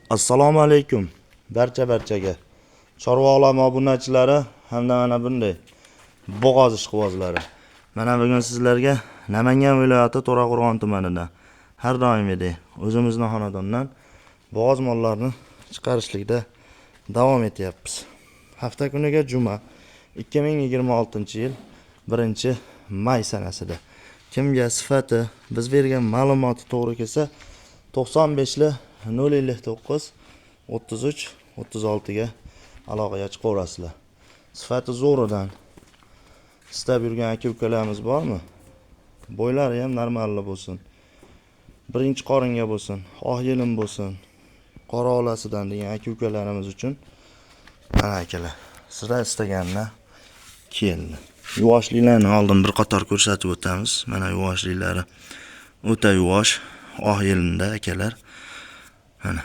Assalomu alaykum barchaga. Chorva olami obunachilari hamda mana bunday bo'g'oz ishqibozlari. Mana bugun sizlarga Namangan viloyati To'raqo'rg'on tumanidan har doimgidek o'zimizning xonadondan bo'g'oz mollarni chiqarishlikda davom etyapmiz. Hafta kuniga juma 2026-yil 1-may sanasida kimga sifati biz bergan ma'lumoti to'g'ri kelsa 95 059 33 36 ga aloqaga chiqaverasizlar. Sifati zo'ridan istab yurgan aka-ukalarimiz bormi? Bo'ylari ham normalli bo'lsin. Birinchi qoringa bo'lsin, oq yelin bo'lsin. Qora olasidan degan aka-ukalarimiz uchun mana akalar, sizlar istaganlar keldi. Yuvoshliklarni oldin bir qator ko'rsatib o'tamiz. Mana yuvoshliklari o'ta yuvosh, oq yelinda akalar. Mana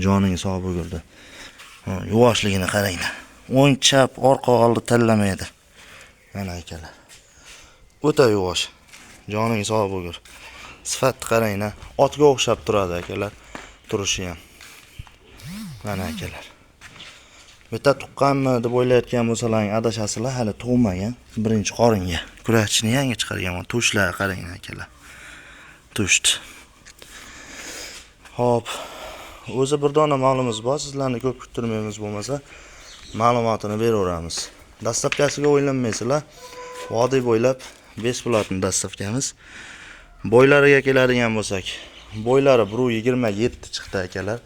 joningiz sog' bo'lgurdi. Yuvoshligini qaranglar. O'ng chap orqa oldi tanlamaydi. Mana akalar. O'ta yuvosh. Joningiz sog' bo'lgur. Sifatni qaranglar. Otga o'xshab turadi akalar. Turishi ham. Mana akalar. Bitta tuqqanmi deb o'ylayotgan bo'lsalaring adashasizlar, hali tug'magan. Birinchi qoringa. Kurachini yangi chiqarganman. Tushlar qaranglar akalar. Tushdi. Hop. O'zi bir dona molimiz bor, sizlarni ko'p kuttirmaymiz bo'lmasa, ma'lumotini beraveramiz. Dastlabkasiga o'ylanmaysizlar. Vodiy bo'ylab bespilotni dastlabkamiz. Bo'ylariga keladigan bo'lsak, bo'ylari 1.27 chiqdi akalar.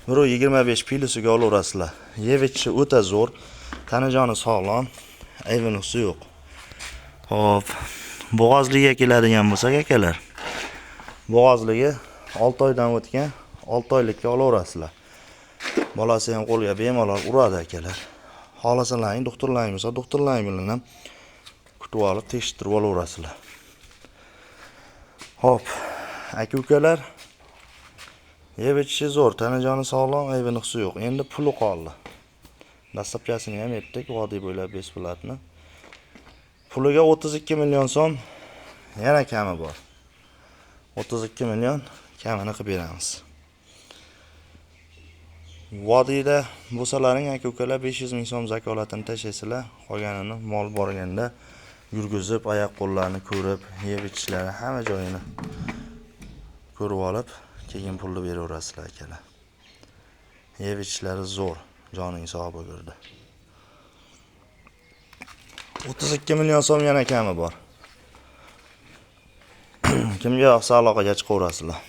1.25 pilisiga olaverasizlar. Yevichi o'ta zo'r, tanajoni sog'lom, ayvinosi yo'q. Hop, bo'g'ozligiga keladigan bo'lsak akalar, bo'g'ozligi 6 oydan o'tgan 6 oylikka olaverasizlar. Bolasi ham qo'lga bemalol uradi akalar. Xohlasalaring doktorlaring bo'lsa, doktorlaring bilan ham kutib olib tekshirtirib olaverasizlar. Hop, aka-ukalar, yevichi zo'r, tanajoni sog'lom, ayvinosi yo'q. Endi puli qoldi. Dastlabkasini ham aytdik, vodiy bo'ylab bespilotni. Puliga 32 million so'm yana kami bor. 32 million kamini qilib beramiz. Vodiyda bo'lsalaring aka-ukalar 500 ming so'm zakolatini tashlaysizlar, qolganini mol borganda yurgizib, oyoq qo'llarini ko'rib, yeb-ichishlari hamma joyini ko'rib olib, keyin pulni beraverasizlar akalar. Yeb-ichishlari zo'r, joning sog' bo'lgurdi. 32 million so'm yana kami bor. Kimga yoqsa aloqaga chiqaverasizlar.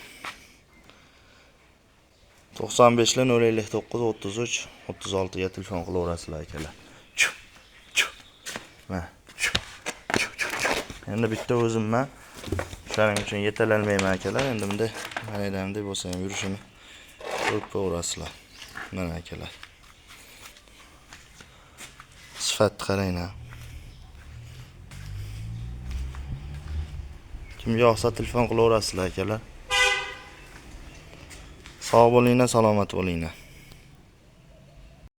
95 059 33 36 ga telefon qilaverasizlar akalar. Endi bitta o'zimman shuning uchun yetalanmayman akalar. Endi bunday manadamdek bo'lsa ham yurishini ko'rib ko'rasizlar. Mana akalar. Sifatni qaranglar. Kimga yoqsa telefon qilaverasizlar akalar. Sog' bo'linglar, salomat bo'linglar.